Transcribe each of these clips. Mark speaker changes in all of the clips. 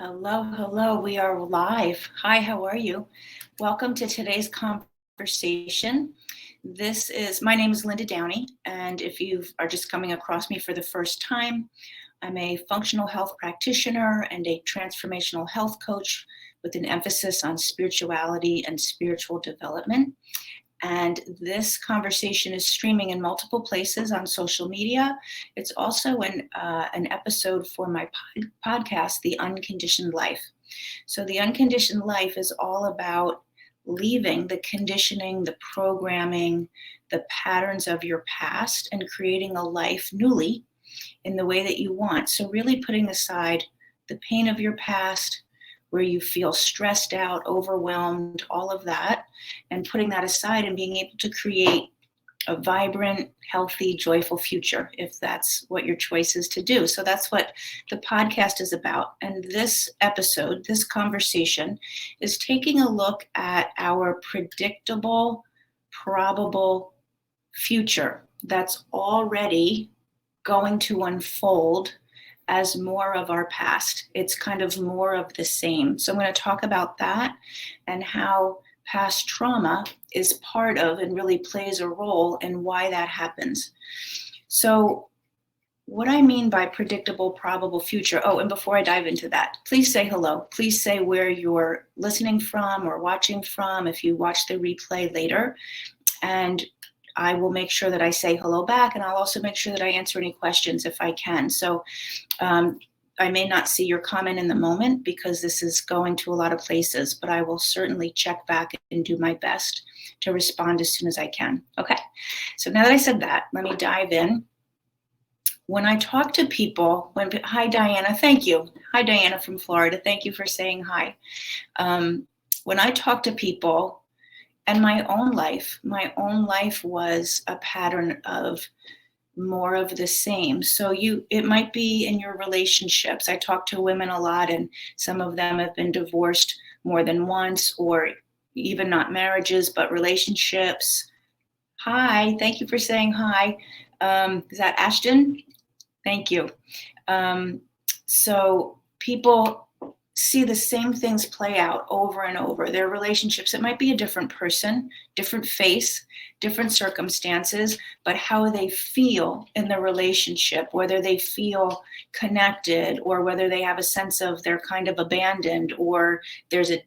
Speaker 1: Hello, hello. We are live. Hi, how are you? Welcome to today's conversation. My name is Linda Downey, and if you are just coming across me for the first time, I'm a functional health practitioner and a transformational health coach with an emphasis on spirituality and spiritual development. And this conversation is streaming in multiple places on social media. It's also an episode for my podcast, The Unconditioned Life. So, The Unconditioned Life is all about leaving the conditioning, the programming, the patterns of your past and creating a life newly in the way that you want. So, really putting aside the pain of your past, where you feel stressed out, overwhelmed, all of that, and putting that aside and being able to create a vibrant, healthy, joyful future, if that's what your choice is to do. So that's what the podcast is about. And this episode, this conversation, is taking a look at our predictable, probable future that's already going to unfold as more of our past. It's kind of more of the same. So I'm going to talk about that and how past trauma is part of and really plays a role in why that happens. So what I mean by predictable, probable future. Oh, and before I dive into that, please say hello. Please say where you're listening from or watching from if you watch the replay later. And I will make sure that I say hello back, and I'll also make sure that I answer any questions if I can. So I may not see your comment in the moment because this is going to a lot of places, but I will certainly check back and do my best to respond as soon as I can. Okay, so now that I said that, let me dive in. When I talk to people, hi Diana, thank you. Hi Diana from Florida, thank you for saying hi. When I talk to people, and my own life was a pattern of more of the same. So it might be in your relationships. I talk to women a lot, and some of them have been divorced more than once, or even not marriages, but relationships. Hi, thank you for saying hi. Is that Ashton? Thank you. So people see the same things play out over and over. Their relationships, it might be a different person, different face, different circumstances, but how they feel in the relationship, whether they feel connected or whether they have a sense of they're kind of abandoned or there's a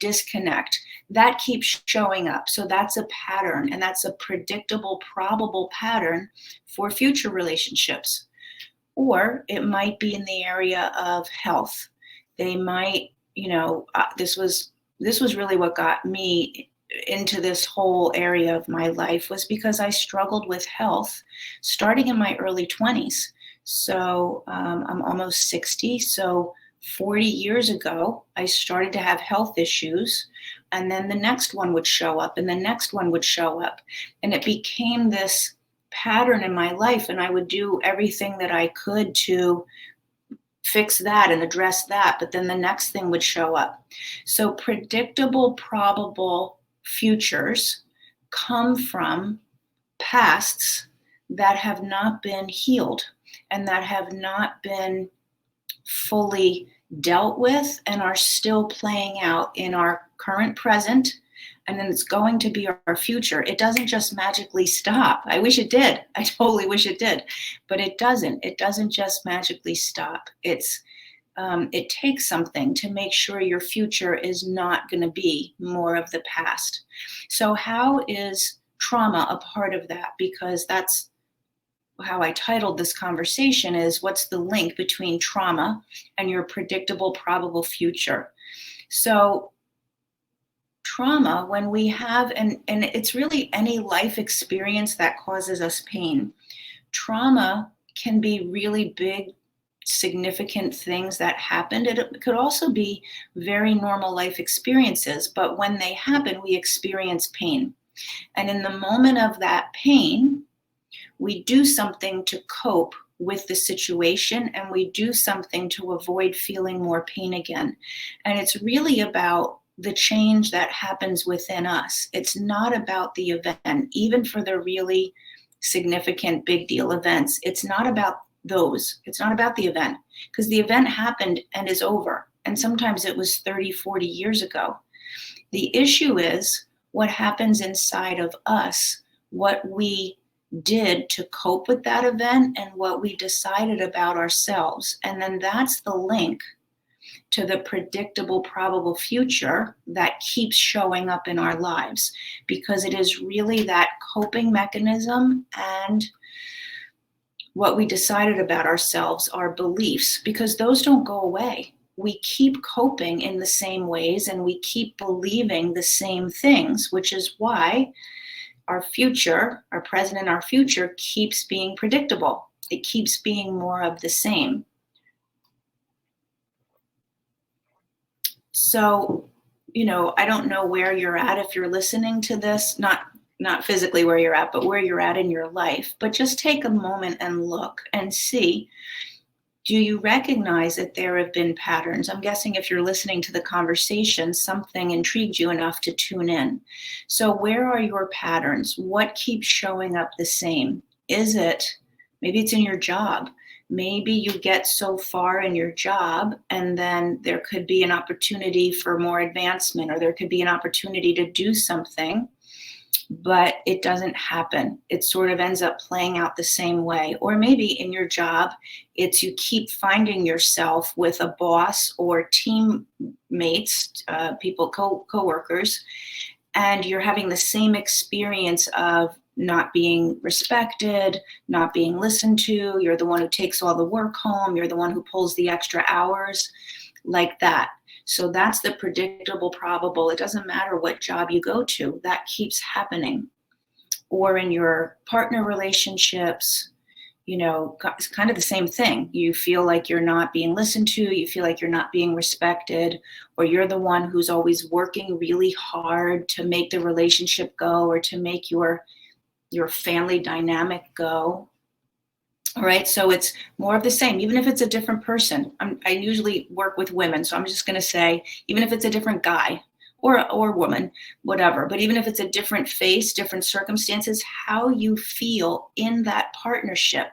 Speaker 1: disconnect, that keeps showing up. So that's a pattern, and that's a predictable, probable pattern for future relationships. Or it might be in the area of health. They might, this was really what got me into this whole area of my life, was because I struggled with health starting in my early 20s. So I'm almost 60. So 40 years ago, I started to have health issues, and then the next one would show up and the next one would show up. And it became this pattern in my life, and I would do everything that I could to fix that and address that, but then the next thing would show up. So predictable, probable futures come from pasts that have not been healed and that have not been fully dealt with and are still playing out in our current present. And then it's going to be our future. It doesn't just magically stop. I wish it did. I totally wish it did, but it doesn't. It doesn't just magically stop. It takes something to make sure your future is not going to be more of the past. So how is trauma a part of that? Because that's how I titled this conversation, is what's the link between trauma and your predictable, probable future? So trauma, when we have, and it's really any life experience that causes us pain. Trauma can be really big, significant things that happened. It could also be very normal life experiences, but when they happen, we experience pain. And in the moment of that pain, we do something to cope with the situation, and we do something to avoid feeling more pain again. And it's really about the change that happens within us. It's not about the event, even for the really significant big deal events. It's not about those. It's not about the event, because the event happened and is over. And sometimes it was 30, 40 years ago. The issue is what happens inside of us, what we did to cope with that event, and what we decided about ourselves. And then that's the link to the predictable, probable future that keeps showing up in our lives, because it is really that coping mechanism and what we decided about ourselves, our beliefs, because those don't go away. We keep coping in the same ways and we keep believing the same things, which is why our future, our present and our future, keeps being predictable. It keeps being more of the same. So, I don't know where you're at if you're listening to this, not physically where you're at, but where you're at in your life. But just take a moment and look and see, do you recognize that there have been patterns? I'm guessing if you're listening to the conversation, something intrigued you enough to tune in. So where are your patterns? What keeps showing up the same? Maybe it's in your job. Maybe you get so far in your job and then there could be an opportunity for more advancement, or there could be an opportunity to do something, but it doesn't happen. It sort of ends up playing out the same way. Or maybe in your job, it's you keep finding yourself with a boss or teammates, people, co-workers, and you're having the same experience of not being respected, not being listened to. You're the one who takes all the work home. You're the one who pulls the extra hours, like that. So that's the predictable, probable. It doesn't matter what job you go to, that keeps happening. Or in your partner relationships, it's kind of the same thing. You feel like you're not being listened to, you feel like you're not being respected, or you're the one who's always working really hard to make the relationship go, or to make your family dynamic go. All right, so it's more of the same, even if it's a different person. I usually work with women, so I'm just going to say, even if it's a different guy or woman, whatever, but even if it's a different face, different circumstances, how you feel in that partnership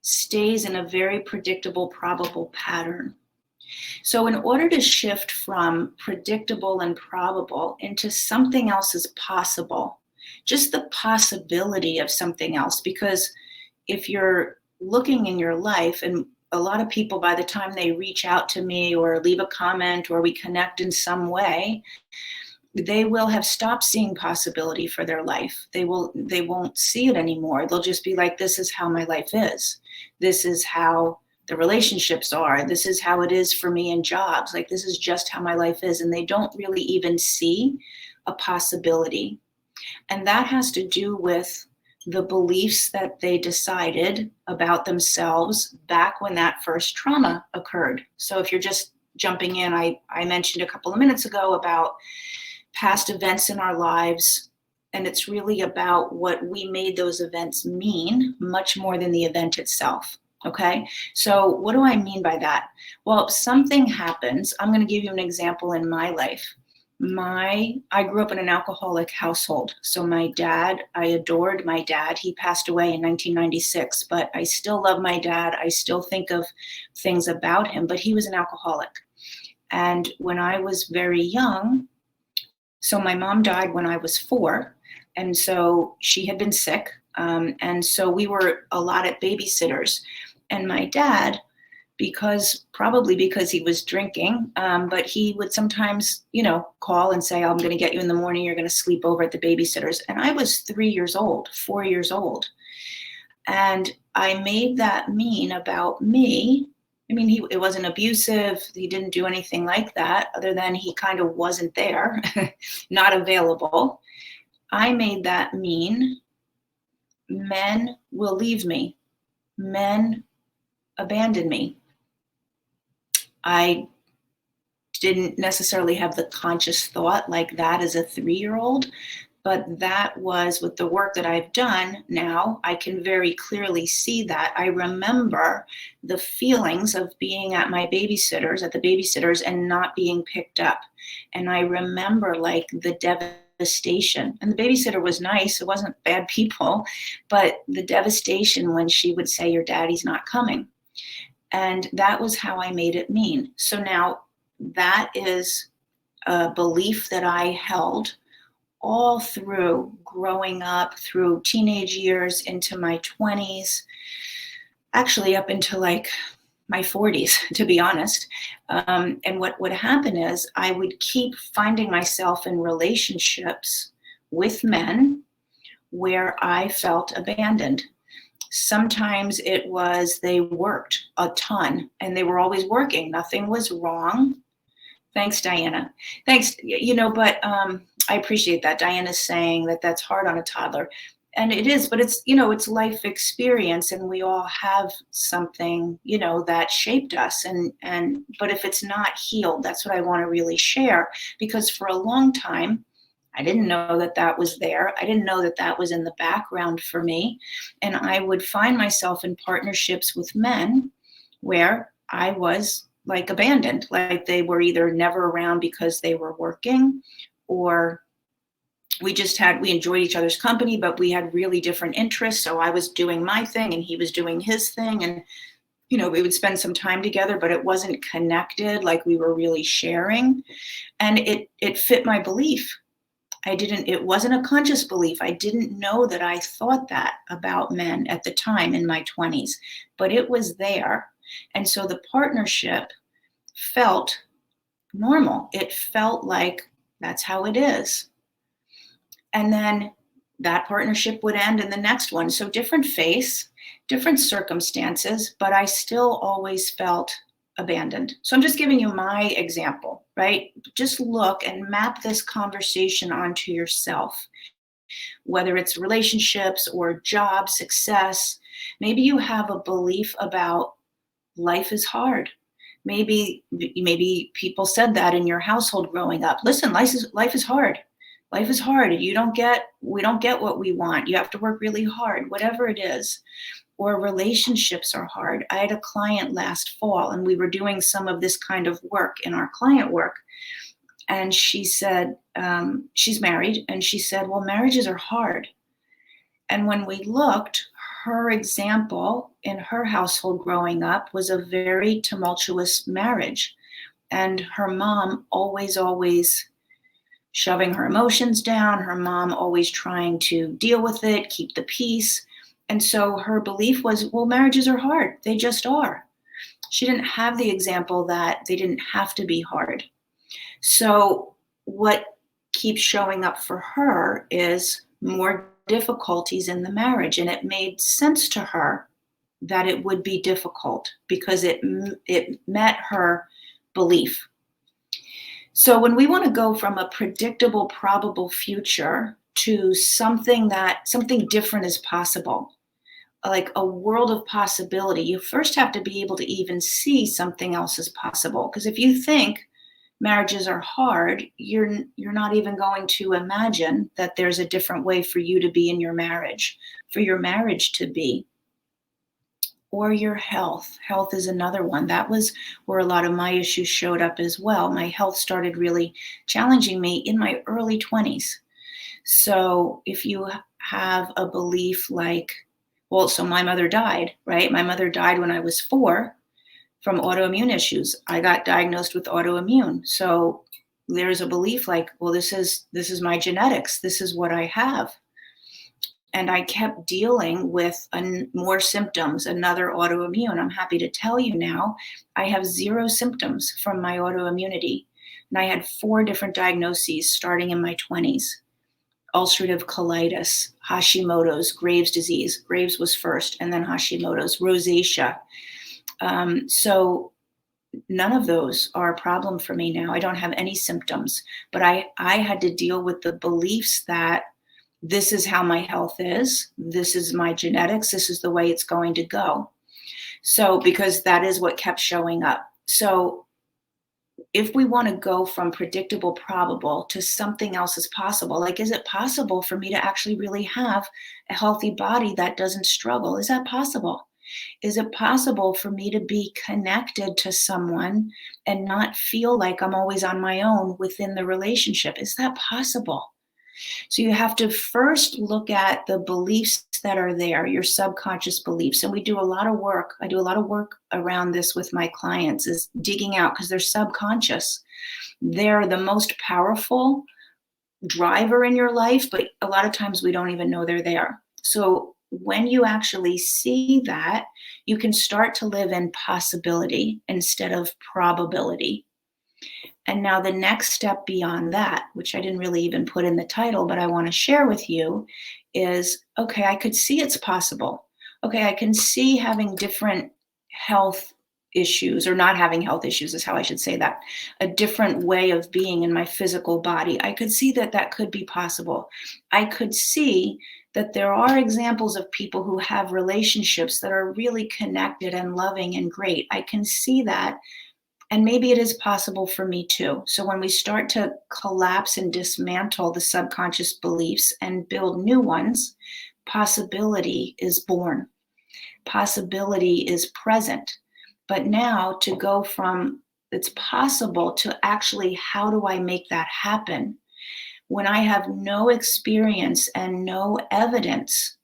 Speaker 1: stays in a very predictable, probable pattern. So in order to shift from predictable and probable into something else is possible, just the possibility of something else, because if you're looking in your life, and a lot of people, by the time they reach out to me or leave a comment or we connect in some way, they will have stopped seeing possibility for their life. They won't see it anymore. They'll just be like, this is how my life is. This is how the relationships are. This is how it is for me in jobs. Like, this is just how my life is. And they don't really even see a possibility. And that has to do with the beliefs that they decided about themselves back when that first trauma occurred. So if you're just jumping in, I mentioned a couple of minutes ago about past events in our lives, and it's really about what we made those events mean, much more than the event itself. Okay, so what do I mean by that? Well, something happens. I'm going to give you an example in my life. I grew up in an alcoholic household. So my dad, I adored my dad. He passed away in 1996, but I still love my dad. I still think of things about him, but he was an alcoholic. And when I was very young, so my mom died when I was 4. And so she had been sick. And so we were a lot at babysitters. And my dad, probably because he was drinking, but he would sometimes, call and say, I'm going to get you in the morning. You're going to sleep over at the babysitter's. And I was 4 years old. And I made that mean about me. I mean, it wasn't abusive. He didn't do anything like that, other than he kind of wasn't there, not available. I made that mean men will leave me. Men abandon me. I didn't necessarily have the conscious thought like that as a 3-year-old, but that was with the work that I've done now. I can very clearly see that. I remember the feelings of being at the babysitters and not being picked up. And I remember like the devastation. And the babysitter was nice, it wasn't bad people, but the devastation when she would say, your daddy's not coming. And that was how I made it mean. So now that is a belief that I held all through growing up, through teenage years, into my 20s, actually up into like my 40s, to be honest. And what would happen is I would keep finding myself in relationships with men where I felt abandoned. Sometimes it was they worked a ton and they were always working. Nothing was wrong. Thanks, Diana. Thanks. But I appreciate that. Diana's saying that that's hard on a toddler. And it is, but it's life experience, and we all have something, that shaped us. But if it's not healed, that's what I want to really share, because for a long time, I didn't know that that was there. I didn't know that that was in the background for me. And I would find myself in partnerships with men where I was like abandoned, like they were either never around because they were working, or we enjoyed each other's company, but we had really different interests. So I was doing my thing and he was doing his thing. And, we would spend some time together, but it wasn't connected, like we were really sharing. And it fit my belief. It wasn't a conscious belief. I didn't know that I thought that about men at the time in my 20s, but it was there. And so the partnership felt normal. It felt like that's how it is. And then that partnership would end in the next one. So different face, different circumstances, but I still always felt abandoned. So I'm just giving you my example, right? Just look and map this conversation onto yourself, whether it's relationships or job success. Maybe you have a belief about life is hard. Maybe people said that in your household growing up. Listen, life is hard. Life is hard. We don't get what we want. You have to work really hard, whatever it is. Or relationships are hard. I had a client last fall, and we were doing some of this kind of work in our client work. And she said, she's married, and she said, well, marriages are hard. And when we looked, her example in her household growing up was a very tumultuous marriage. And her mom always shoving her emotions down, her mom always trying to deal with it, keep the peace. And so her belief was, well, marriages are hard. They just are. She didn't have the example that they didn't have to be hard. So what keeps showing up for her is more difficulties in the marriage. And it made sense to her that it would be difficult because it met her belief. So when we want to go from a predictable, probable future to something different is possible, like a world of possibility, you first have to be able to even see something else is possible. Because if you think marriages are hard, you're not even going to imagine that there's a different way for you to be in your marriage, for your marriage to be. Or your health. Health is another one. That was where a lot of my issues showed up as well. My health started really challenging me in my early 20s. So if you have a belief like, well, so my mother died, right? My mother died when I was 4 from autoimmune issues. I got diagnosed with autoimmune. So there's a belief like, well, this is my genetics. This is what I have. And I kept dealing with more symptoms, another autoimmune. I'm happy to tell you now, I have 0 symptoms from my autoimmunity. And I had 4 different diagnoses starting in my 20s. Ulcerative colitis, Hashimoto's, Graves' disease. Graves was first, and then Hashimoto's, rosacea. So none of those are a problem for me now. I don't have any symptoms, but I had to deal with the beliefs that this is how my health is. This is my genetics. This is the way it's going to go. So, because that is what kept showing up. So if we want to go from predictable, probable to something else is possible, like, is it possible for me to actually really have a healthy body that doesn't struggle? Is that possible? Is it possible for me to be connected to someone and not feel like I'm always on my own within the relationship? Is that possible? So you have to first look at the beliefs that are there, your subconscious beliefs. And we do a lot of work. I do a lot of work around this with my clients, is digging out, because they're subconscious. They're the most powerful driver in your life, but a lot of times we don't even know they're there. So when you actually see that, you can start to live in possibility instead of probability. And now the next step beyond that, which I didn't really even put in the title, but I want to share with you, is okay, I could see it's possible. Okay, I can see having different health issues, or not having health issues is how I should say that, a different way of being in my physical body. I could see that that could be possible. I could see that there are examples of people who have relationships that are really connected and loving and great. I can see that. And maybe it is possible for me too. So when we start to collapse and dismantle the subconscious beliefs and build new ones, possibility is born. Possibility is present. But now to go from it's possible to actually, how do I make that happen? When I have no experience and no evidence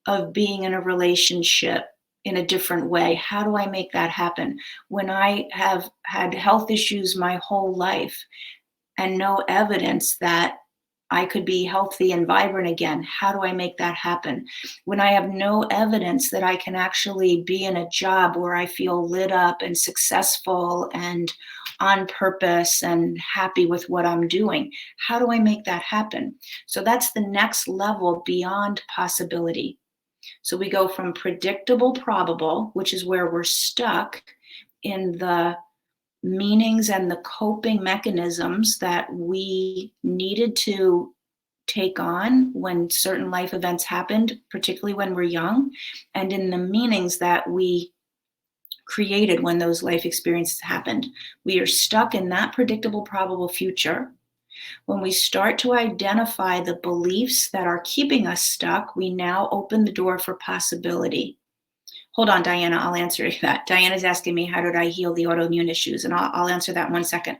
Speaker 1: of being in a relationship in a different way, how do I make that happen? When I have had health issues my whole life and no evidence that I could be healthy and vibrant again, how do I make that happen? When I have no evidence that I can actually be in a job where I feel lit up and successful and on purpose and happy with what I'm doing, how do I make that happen? So that's the next level beyond possibility. So we go from predictable, probable, which is where we're stuck in the meanings and the coping mechanisms that we needed to take on when certain life events happened, particularly when we're young, and in the meanings that we created when those life experiences happened. We are stuck in that predictable, probable future. When we start to identify the beliefs that are keeping us stuck, we now open the door for possibility. Hold on, Diana, I'll answer that. Diana's asking me, how did I heal the autoimmune issues? And I'll answer that in 1 second.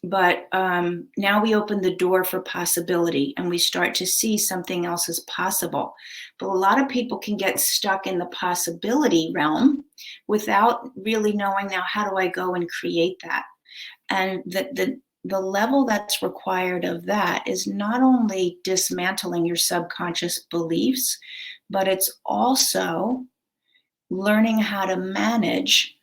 Speaker 1: But now we open the door for possibility and we start to see something else is possible. But a lot of people can get stuck in the possibility realm without really knowing, now, how do I go and create that? And the level that's required of that is not only dismantling your subconscious beliefs, but it's also learning how to manage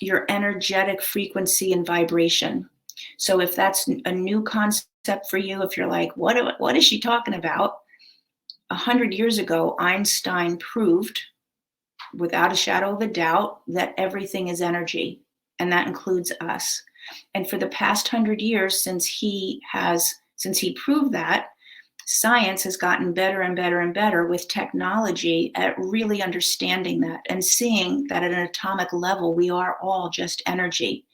Speaker 1: your energetic frequency and vibration. So if that's a new concept for you, if you're like, what is she talking about? 100 years ago, Einstein proved without a shadow of a doubt that everything is energy, and that includes us. And for the past 100 years, since he proved that, science has gotten better and better and better with technology at really understanding that and seeing that at an atomic level, we are all just energy.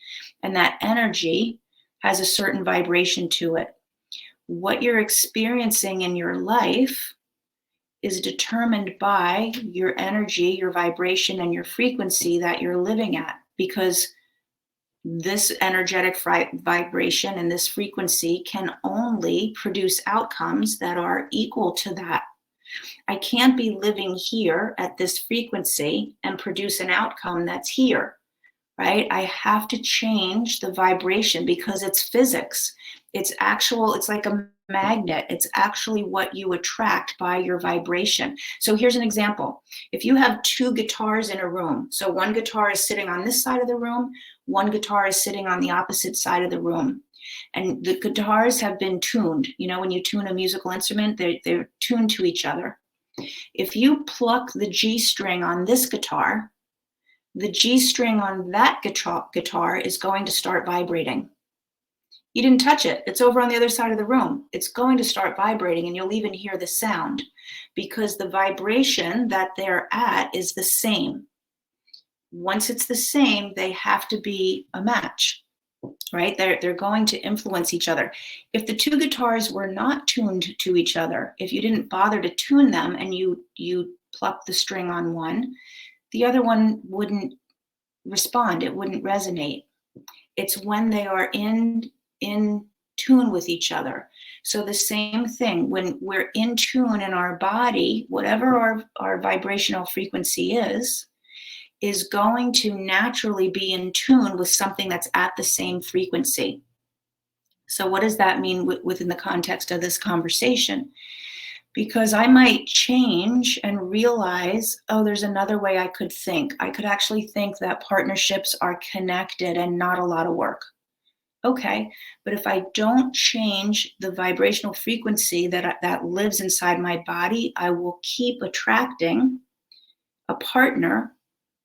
Speaker 1: And that energy has a certain vibration to it. What you're experiencing in your life is determined by your energy, your vibration, and your frequency that you're living at, because this energetic vibration and this frequency can only produce outcomes that are equal to that. I can't be living here at this frequency and produce an outcome that's here, right? I have to change the vibration because it's physics. It's like a magnet. It's actually what you attract by your vibration. So here's an example. If you have two guitars in a room, so one guitar is sitting on this side of the room, one guitar is sitting on the opposite side of the room, and the guitars have been tuned. You know, when you tune a musical instrument, they're tuned to each other. If you pluck the G string on this guitar, the G string on that guitar is going to start vibrating. You didn't touch it. It's over on the other side of the room. It's going to start vibrating, and you'll even hear the sound because the vibration that they're at is the same. Once it's the same, they have to be a match, right? They're going to influence each other. If the two guitars were not tuned to each other, if you didn't bother to tune them and you pluck the string on one, the other one wouldn't respond. It wouldn't resonate. It's when they are in tune with each other. So the same thing, when we're in tune in our body, whatever our vibrational frequency is going to naturally be in tune with something that's at the same frequency. So what does that mean within the context of this conversation? Because I might change and realize, oh, there's another way I could think. I could actually think that partnerships are connected and not a lot of work. Okay, but if I don't change the vibrational frequency that lives inside my body, I will keep attracting a partner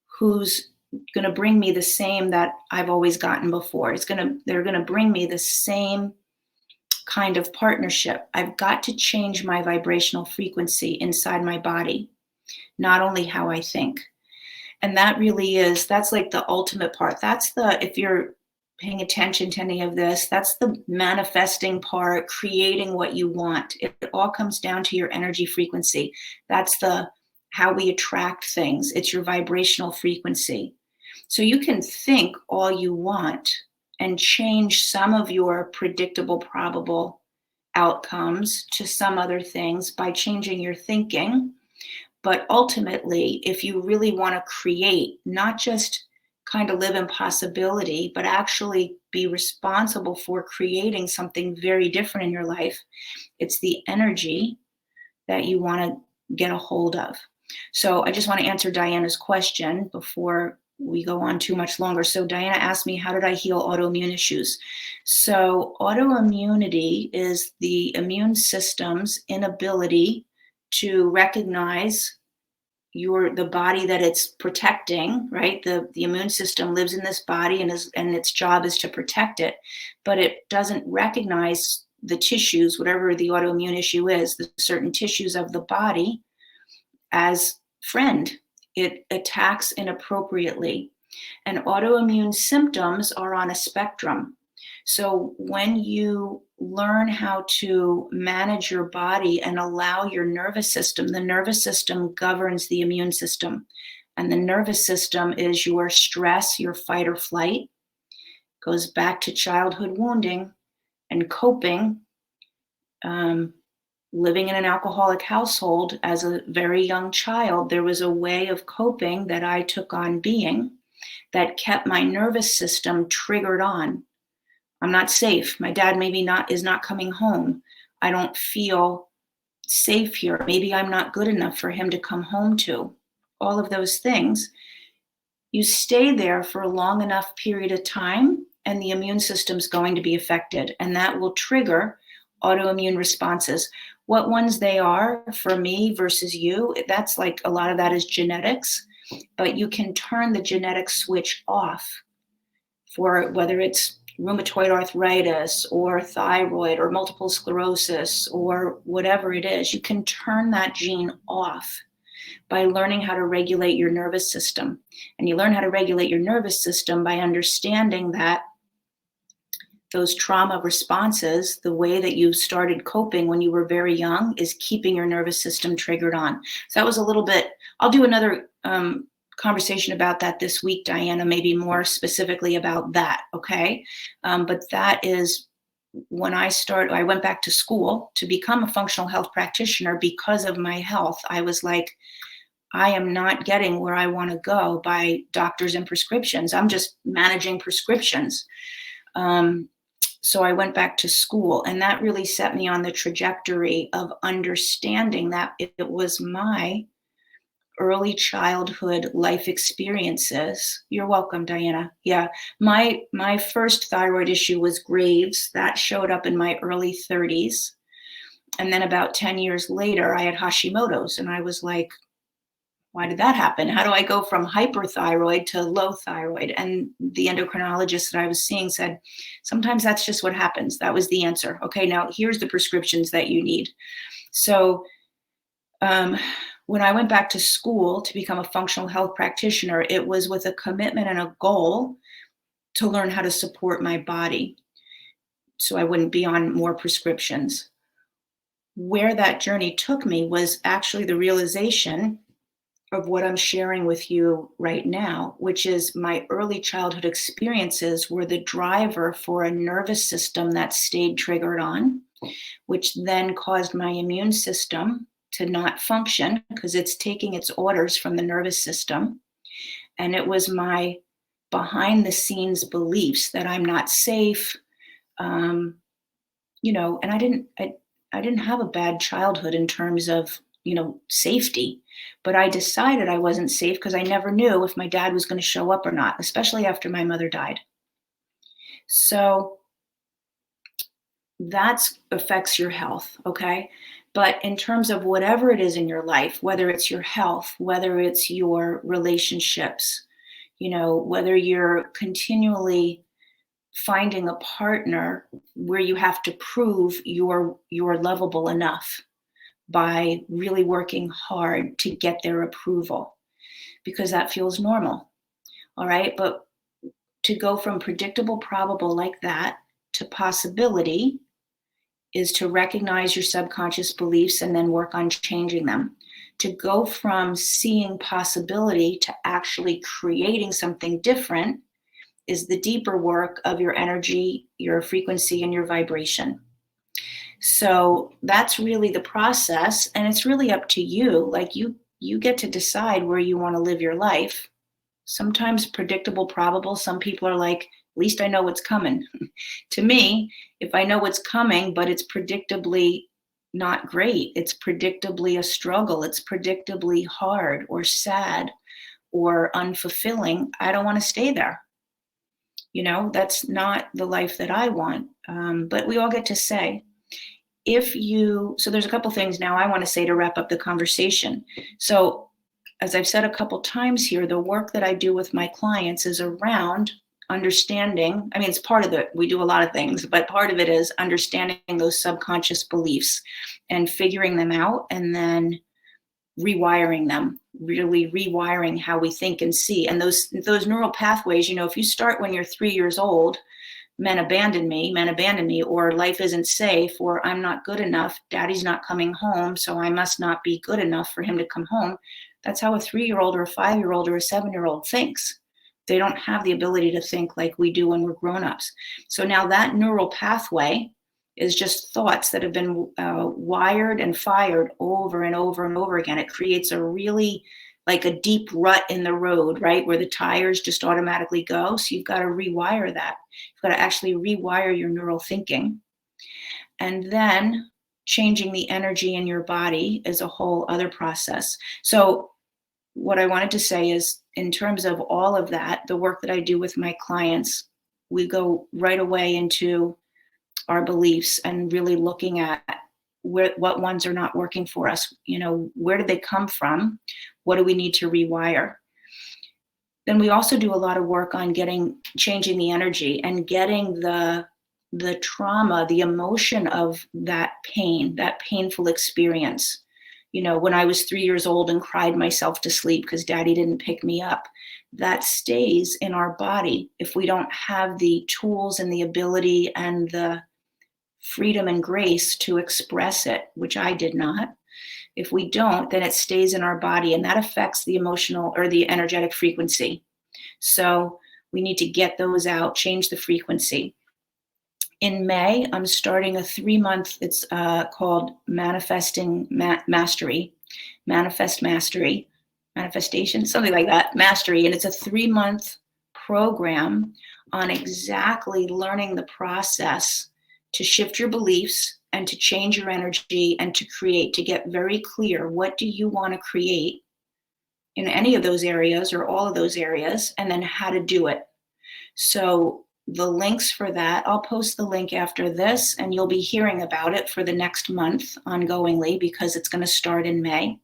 Speaker 1: who's going to bring me the same that I've always gotten before. They're going to bring me the same kind of partnership. I've got to change my vibrational frequency inside my body, not only how I think. And that's like the ultimate part. If you're paying attention to any of this, that's the manifesting part, creating what you want. It all comes down to your energy frequency. That's how we attract things. It's your vibrational frequency. So you can think all you want and change some of your predictable, probable outcomes to some other things by changing your thinking. But ultimately, if you really want to create, not just kind of live in possibility, but actually be responsible for creating something very different in your life, it's the energy that you want to get a hold of. So I just want to answer Diana's question before we go on too much longer. So Diana asked me, how did I heal autoimmune issues? So autoimmunity is the immune system's inability to recognize the body that it's protecting, right? The immune system lives in this body and its job is to protect it, but it doesn't recognize the tissues, whatever the autoimmune issue is, the certain tissues of the body as friend. It attacks inappropriately. And autoimmune symptoms are on a spectrum. So when you learn how to manage your body and allow your nervous system, the nervous system governs the immune system. And the nervous system is your stress, your fight or flight, goes back to childhood wounding and coping. Living in an alcoholic household as a very young child, there was a way of coping that I took on being that kept my nervous system triggered on. I'm not safe. My dad is not coming home. I don't feel safe here. Maybe I'm not good enough for him to come home to. All of those things. You stay there for a long enough period of time and the immune system's going to be affected, and that will trigger autoimmune responses. What ones they are for me versus you, that's like a lot of that is genetics, but you can turn the genetic switch off for whether it's rheumatoid arthritis or thyroid or multiple sclerosis or whatever it is. You can turn that gene off by learning how to regulate your nervous system. And you learn how to regulate your nervous system by understanding that those trauma responses, the way that you started coping when you were very young, is keeping your nervous system triggered on. So that was a little bit, I'll do another conversation about that this week, Diana, maybe more specifically about that, okay? But that is when I went back to school to become a functional health practitioner because of my health. I was like, I am not getting where I want to go by doctors and prescriptions. I'm just managing prescriptions. So I went back to school, and that really set me on the trajectory of understanding that it was my early childhood life experiences. You're welcome, Diana. Yeah, my first thyroid issue was Graves. That showed up in my early 30s. And then about 10 years later, I had Hashimoto's, and I was like, why did that happen? How do I go from hyperthyroid to low thyroid? And the endocrinologist that I was seeing said, sometimes that's just what happens. That was the answer. Okay, now here's the prescriptions that you need. So when I went back to school to become a functional health practitioner, it was with a commitment and a goal to learn how to support my body so I wouldn't be on more prescriptions. Where that journey took me was actually the realization of what I'm sharing with you right now, which is my early childhood experiences were the driver for a nervous system that stayed triggered on, which then caused my immune system to not function because it's taking its orders from the nervous system. And it was my behind the scenes beliefs that I'm not safe. Um, and I didn't have a bad childhood in terms of, safety, but I decided I wasn't safe because I never knew if my dad was going to show up or not, especially after my mother died. So that affects your health, okay? But in terms of whatever it is in your life, whether it's your health, whether it's your relationships, whether you're continually finding a partner where you have to prove you're lovable enough by really working hard to get their approval, because that feels normal. All right. But to go from predictable, probable like that to possibility is to recognize your subconscious beliefs and then work on changing them. To go from seeing possibility to actually creating something different is the deeper work of your energy, your frequency, and your vibration. So that's really the process, and it's really up to you. Like you get to decide where you want to live your life. Sometimes predictable, probable. Some people are like, at least I know what's coming. To me, if I know what's coming, but it's predictably not great, it's predictably a struggle, it's predictably hard or sad or unfulfilling, I don't want to stay there. That's not the life that I want. But we all get to say, so there's a couple things now I want to say to wrap up the conversation. So as I've said a couple times here, the work that I do with my clients is around understanding. I mean, it's part of it. We do a lot of things, but part of it is understanding those subconscious beliefs and figuring them out and then rewiring them, really rewiring how we think and see. And those neural pathways, if you start when you're 3 years old, men abandon me, or life isn't safe, or I'm not good enough, daddy's not coming home, so I must not be good enough for him to come home. That's how a 3-year-old or a 5-year-old or a 7-year-old thinks. They don't have the ability to think like we do when we're grown-ups. So now that neural pathway is just thoughts that have been wired and fired over and over and over again. It creates a really like a deep rut in the road, right? Where the tires just automatically go. So you've got to rewire that. You've got to actually rewire your neural thinking. And then changing the energy in your body is a whole other process. So what I wanted to say is, in terms of all of that, the work that I do with my clients, we go right away into our beliefs and really looking at what ones are not working for us. Where did they come from? What do we need to rewire? Then we also do a lot of work on changing the energy and getting the trauma, the emotion of that pain, that painful experience. When I was 3 years old and cried myself to sleep because daddy didn't pick me up, that stays in our body if we don't have the tools and the ability and the freedom and grace to express it, which I did not. If we don't, then it stays in our body, and that affects the emotional or the energetic frequency. So we need to get those out, change the frequency. In May, I'm starting a 3-month, it's called Manifesting Mastery, Manifest Mastery, Manifestation, something like that, Mastery. And it's a 3-month program on exactly learning the process to shift your beliefs and to change your energy and to create, to get very clear, what do you want to create in any of those areas or all of those areas, and then how to do it. So the links for that, I'll post the link after this, and you'll be hearing about it for the next month ongoingly because it's going to start in May.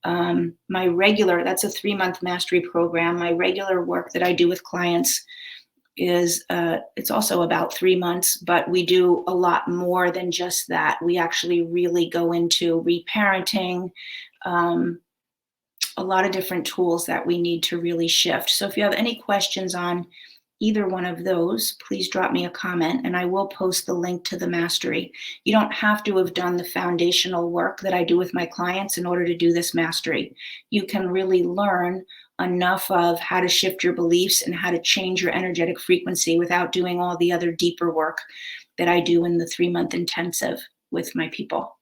Speaker 1: That's a 3-month mastery program. My regular work that I do with clients is it's also about 3 months, but we do a lot more than just that. We actually really go into reparenting, a lot of different tools that we need to really shift. So if you have any questions on either one of those, please drop me a comment and I will post the link to the mastery. You don't have to have done the foundational work that I do with my clients in order to do this mastery. You can really learn enough of how to shift your beliefs and how to change your energetic frequency without doing all the other deeper work that I do in the 3-month intensive with my people.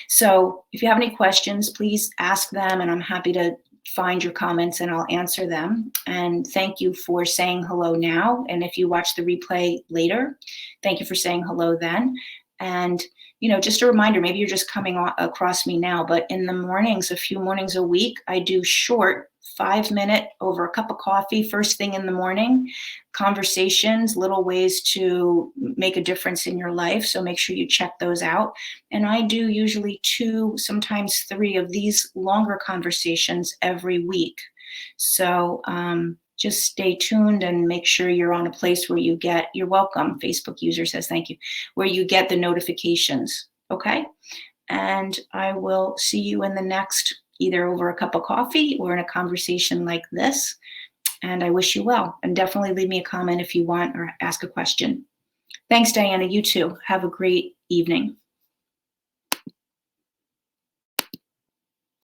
Speaker 1: So if you have any questions, please ask them, and I'm happy to find your comments and I'll answer them. And thank you for saying hello now. And if you watch the replay later, thank you for saying hello then. And, just a reminder, maybe you're just coming across me now, but in the mornings, a few mornings a week, I do short 5-minute over a cup of coffee, first thing in the morning, conversations, little ways to make a difference in your life. So make sure you check those out. And I do usually 2, sometimes 3 of these longer conversations every week. So just stay tuned and make sure you're on a place where you're welcome. Facebook user says thank you, where you get the notifications. Okay. And I will see you in the next, either over a cup of coffee or in a conversation like this. And I wish you well. And definitely leave me a comment if you want or ask a question. Thanks, Diana. You too. Have a great evening.